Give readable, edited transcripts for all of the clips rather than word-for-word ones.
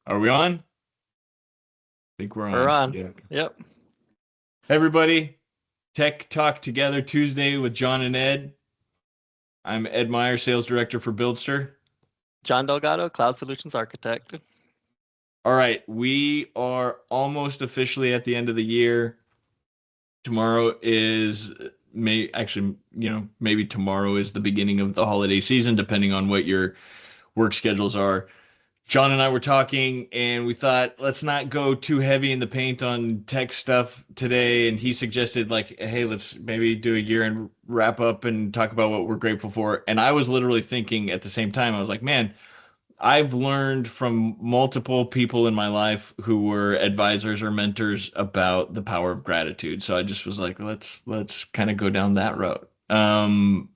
Are we on? I think we're We're on. on. Yeah. Yep. Hey, everybody, Tech Talk Together Tuesday with John and Ed. I'm Ed Meyer, Sales Director for BUILDSTR. John Delgado, Cloud Solutions Architect. All right, we are almost officially at the end of the year. Tomorrow is maybe tomorrow is the beginning of the holiday season, depending on what your work schedules are. John and I were talking, and we thought let's not go too heavy in the paint on tech stuff today. And he suggested like, hey, let's maybe do a year and wrap up and talk about what we're grateful for. And I was literally thinking at the same time, I was like, man, I've learned from multiple people in my life who were advisors or mentors about the power of gratitude. So I just was like, let's kind of go down that road.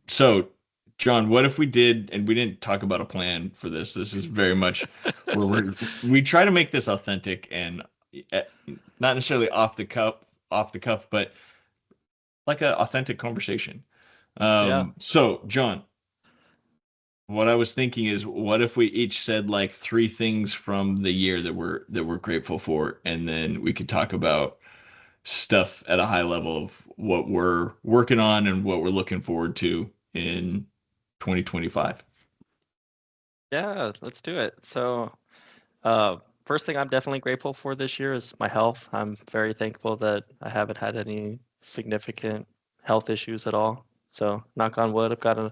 So John, what if we did, and we didn't talk about a plan for this. This is very much where we try to make this authentic and uh, not necessarily off the cuff, but like an authentic conversation. Yeah. So John, what I was thinking is, what if we each said like three things from the year that we're grateful for, and then we could talk about stuff at a high level of what we're working on and what we're looking forward to in 2025. Yeah, let's do it. Uh, first thing I'm definitely grateful for this year is my health. I'm very thankful that I haven't had any significant health issues at all. So, knock on wood, I've got a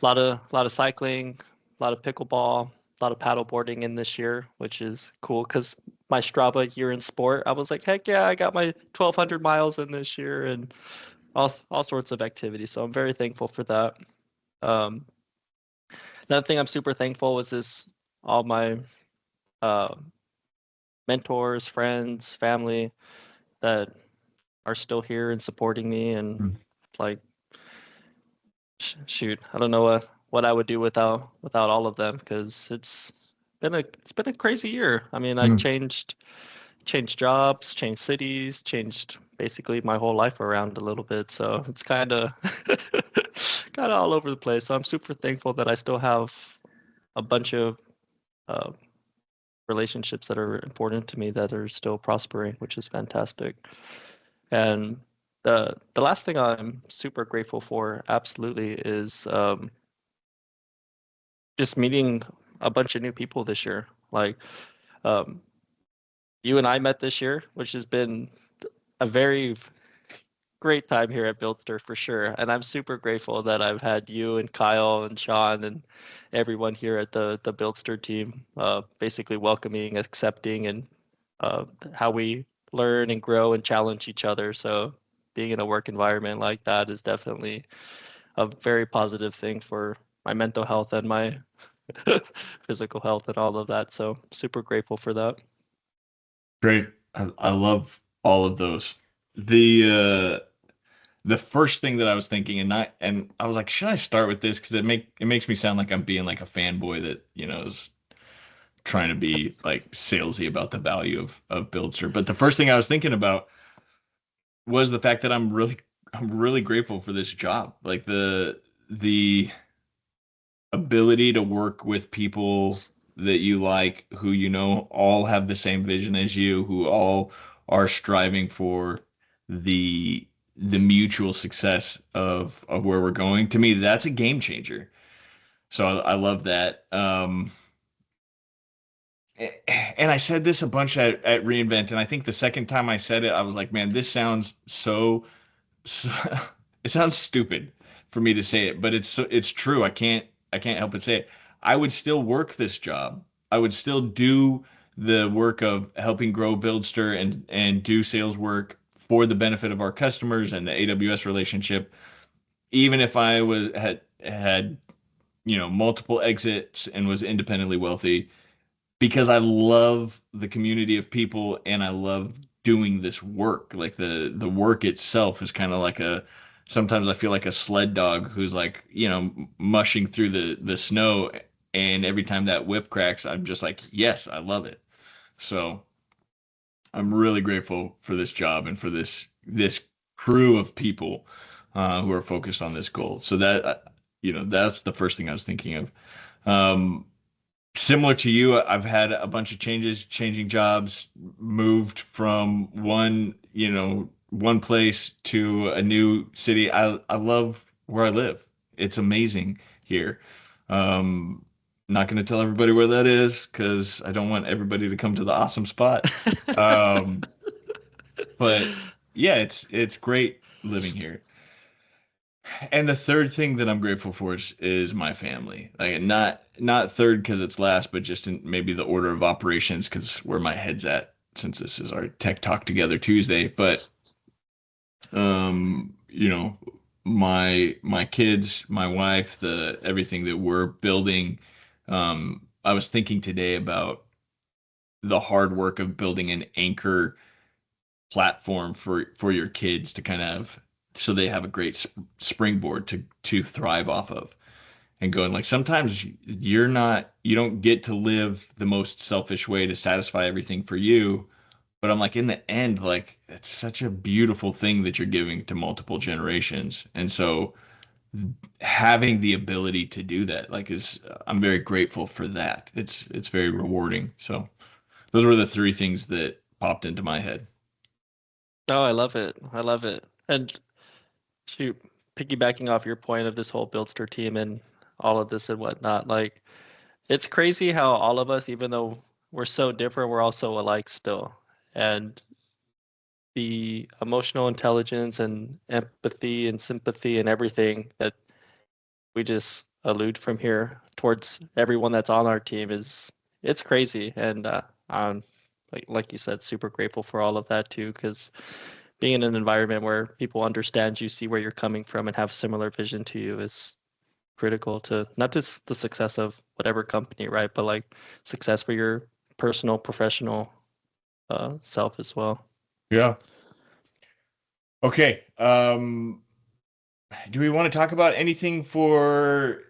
lot of cycling, a lot of pickleball, a lot of paddle boarding in this year, which is cool because my Strava year in sport, I was like, heck yeah, I got my 1,200 miles in this year and all sorts of activities. So I'm very thankful for that. Um, Another thing I'm super thankful was this all my uh, mentors, friends, family that are still here and supporting me and like shoot, I don't know what I would do without all of them because it's been a crazy year. I mean, I Mm. changed jobs, changed cities, changed basically my whole life around a little bit. So it's kind of kind of all over the place. So I'm super thankful that I still have a bunch of uh, relationships that are important to me that are still prospering, which is fantastic. And the last thing I'm super grateful for, absolutely, is just meeting a bunch of new people this year. Like um, you and I met this year, which has been a very great time here at Buildster for sure. And I'm super grateful that I've had you and Kyle and Sean and everyone here at the Buildster team basically welcoming, accepting, and uh, how we learn and grow and challenge each other. So being in a work environment like that is definitely a very positive thing for my mental health and my physical health and all of that. So super grateful for that. Great. I love all of those. The first thing that I was thinking, and I was like, should I start with this? Because it makes me sound like I'm being like a fanboy that, is trying to be like salesy about the value of Buildster. But the first thing I was thinking about was the fact that I'm really grateful for this job. Like the ability to work with people that you like, who all have the same vision as you, who all are striving for the mutual success of where we're going. To me, that's a game changer. So I love that. And I said this a bunch at reInvent, and I think the second time I said it, I was like, man, this sounds so it sounds stupid for me to say it, but it's true. I can't help but say it. I would still work this job. I would still do the work of helping grow Buildster and do sales work for the benefit of our customers and the AWS relationship, even if I had multiple exits and was independently wealthy, because I love the community of people and I love doing this work. Like the work itself is kind of like sometimes I feel like a sled dog who's like, mushing through the snow, and every time that whip cracks, I'm just like, yes, I love it. So I'm really grateful for this job and for this crew of people who are focused on this goal. So that's the first thing I was thinking of. Um, Similar to you, I've had a bunch of changes, changing jobs, moved from one place to a new city. I love where I live. It's amazing here. Um, Not going to tell everybody where that is because I don't want everybody to come to the awesome spot. Um, but yeah, it's great living here. And the third thing that I'm grateful for is my family. Like not third because it's last, but just in maybe the order of operations because where my head's at since this is our Tech Talk Together Tuesday. But you know, my kids, my wife, the everything that we're building. I was thinking today about the hard work of building an anchor platform for your kids to kind of so they have a great springboard to thrive off of and going like sometimes you don't get to live the most selfish way to satisfy everything for you, but I'm like in the end like it's such a beautiful thing that you're giving to multiple generations, and so having the ability to do that like is I'm very grateful for that. It's very rewarding. So those were the three things that popped into my head. Oh, I love it. I love it. And shoot, piggybacking off your point of this whole Buildster team and all of this and whatnot, like it's crazy how all of us, even though we're so different, we're also alike still. And the emotional intelligence and empathy and sympathy and everything that we just allude from here towards everyone that's on our team is it's crazy. And I'm like you said, super grateful for all of that too, because being in an environment where people understand you, see where you're coming from, and have similar vision to you is critical to not just the success of whatever company, right? But like success for your personal, professional self as well. Yeah. Okay. Do we want to talk about anything for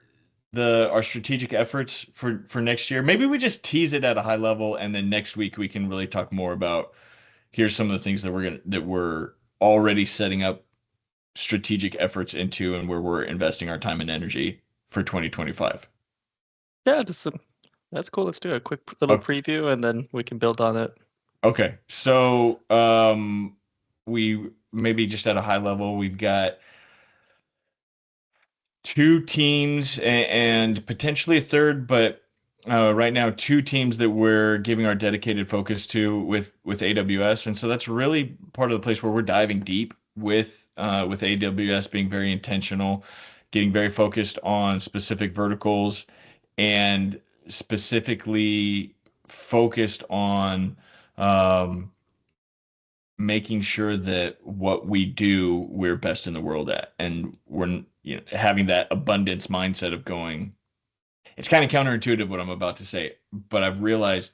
the our strategic efforts for next year? Maybe we just tease it at a high level, and then next week we can really talk more about here's some of the things that we're already setting up strategic efforts into and where we're investing our time and energy for 2025. Yeah, just some. That's cool. Let's do a quick little O- preview, and then we can build on it. Okay. So, we maybe just at a high level, we've got two teams and potentially a third, but right now two teams that we're giving our dedicated focus to with AWS, and so that's really part of the place where we're diving deep with AWS being very intentional, getting very focused on specific verticals, and specifically focused on um, making sure that what we do, we're best in the world at. And we're, having that abundance mindset of going, it's kind of counterintuitive what I'm about to say, but I've realized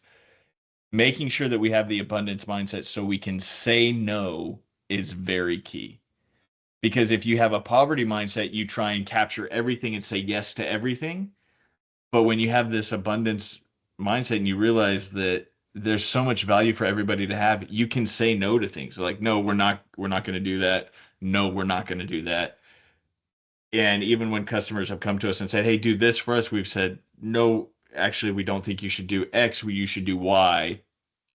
making sure that we have the abundance mindset so we can say no is very key. Because if you have a poverty mindset, you try and capture everything and say yes to everything. But when you have this abundance mindset and you realize that there's so much value for everybody to have, you can say no to things. So like, no, we're not going to do that. No, we're not going to do that. And even when customers have come to us and said, "Hey, do this for us," we've said, "No, actually, we don't think you should do X. You should do Y."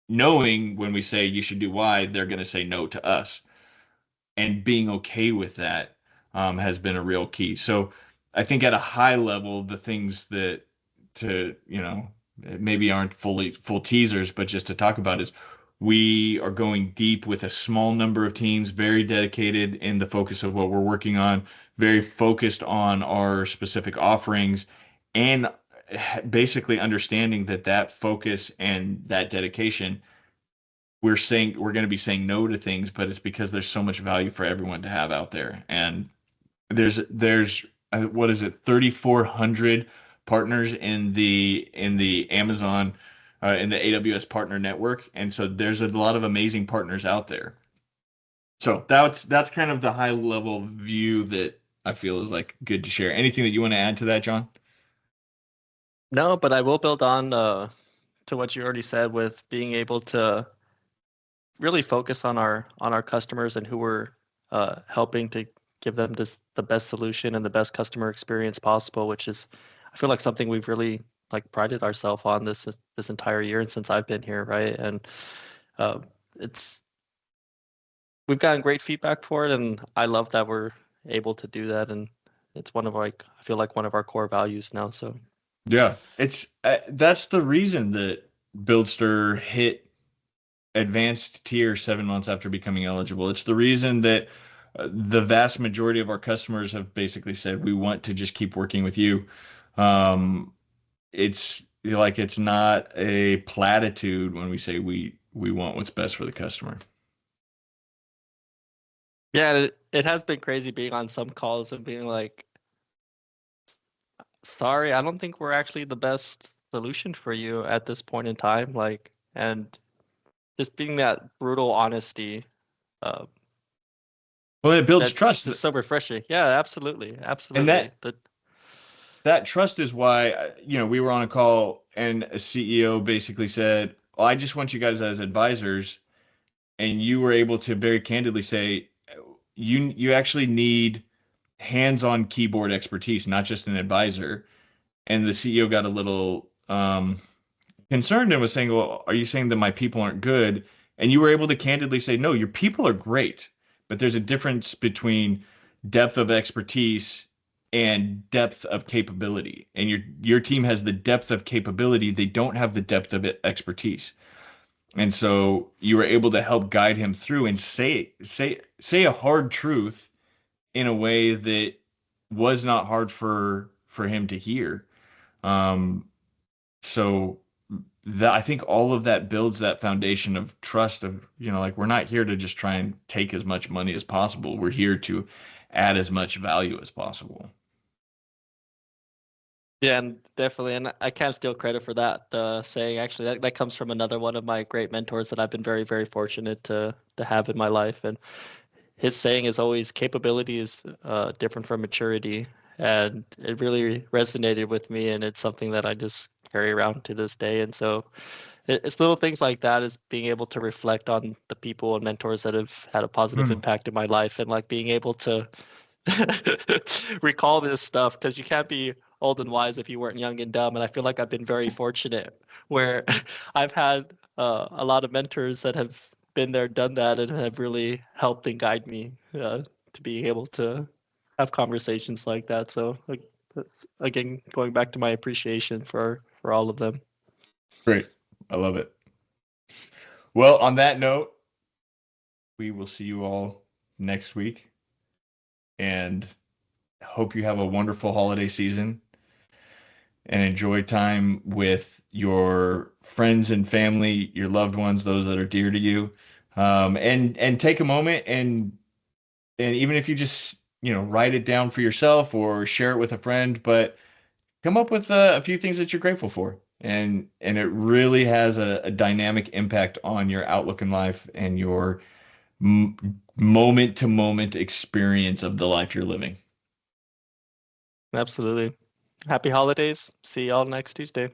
Knowing when we say you should do Y, they're going to say no to us, and being okay with that has been a real key. So I think at a high level, the things that to, maybe aren't full teasers, but just to talk about is we are going deep with a small number of teams, very dedicated in the focus of what we're working on, very focused on our specific offerings, and basically understanding that that focus and that dedication we're going to be saying no to things, but it's because there's so much value for everyone to have out there. And there's what is it, 3,400 partners in the Amazon in the AWS partner network, and so there's a lot of amazing partners out there. So that's kind of the high level view that I feel is like good to share. Anything that you want to add to that, John? No, but I will build on to what you already said with being able to really focus on our customers and who we're helping to give them the best solution and the best customer experience possible, which is I feel like something we've really like prided ourselves on this entire year and since I've been here, right? And uh, it's we've gotten great feedback for it, and I love that we're able to do that, and it's one of like I feel like one of our core values now. So Yeah, it's that's the reason that Buildster hit advanced tier 7 months after becoming eligible. It's the reason that the vast majority of our customers have basically said, we want to just keep working with you. Um, it's like it's not a platitude when we say we want what's best for the customer. yeah, it has been crazy being on some calls and being like, sorry, I don't think we're actually the best solution for you at this point in time. Like, and just being that brutal honesty, uh, Well, it builds that's trust, just so refreshing. Yeah, absolutely, and absolutely. But that trust is why, we were on a call and a CEO basically said, well, I just want you guys as advisors. And you were able to very candidly say, you actually need hands-on keyboard expertise, not just an advisor. And the CEO got a little concerned and was saying, well, are you saying that my people aren't good? And you were able to candidly say, no, your people are great, but there's a difference between depth of expertise and depth of capability. And your team has the depth of capability, they don't have the depth of expertise. And so you were able to help guide him through and say a hard truth in a way that was not hard for him to hear. Um, so that I think all of that builds that foundation of trust of, like we're not here to just try and take as much money as possible. We're here to add as much value as possible. yeah, and definitely, and I can't steal credit for that saying. Actually, that comes from another one of my great mentors that I've been very, very fortunate to have in my life. And his saying is always capability is different from maturity. And it really resonated with me. And it's something that I just carry around to this day. And so it's little things like that is being able to reflect on the people and mentors that have had a positive Hmm. impact in my life and like being able to recall this stuff because you can't be old and wise if you weren't young and dumb. And I feel like I've been very fortunate where I've had a lot of mentors that have been there, done that, and have really helped and guide me to be able to have conversations like that. So like, again, going back to my appreciation for all of them. Great. I love it. Well, on that note, we will see you all next week and hope you have a wonderful holiday season and enjoy time with your friends and family, your loved ones, those that are dear to you. And take a moment and even if you just, write it down for yourself or share it with a friend, but come up with a few things that you're grateful for. And it really has a dynamic impact on your outlook in life and your moment to moment experience of the life you're living. Absolutely. Happy holidays. See y'all next Tuesday.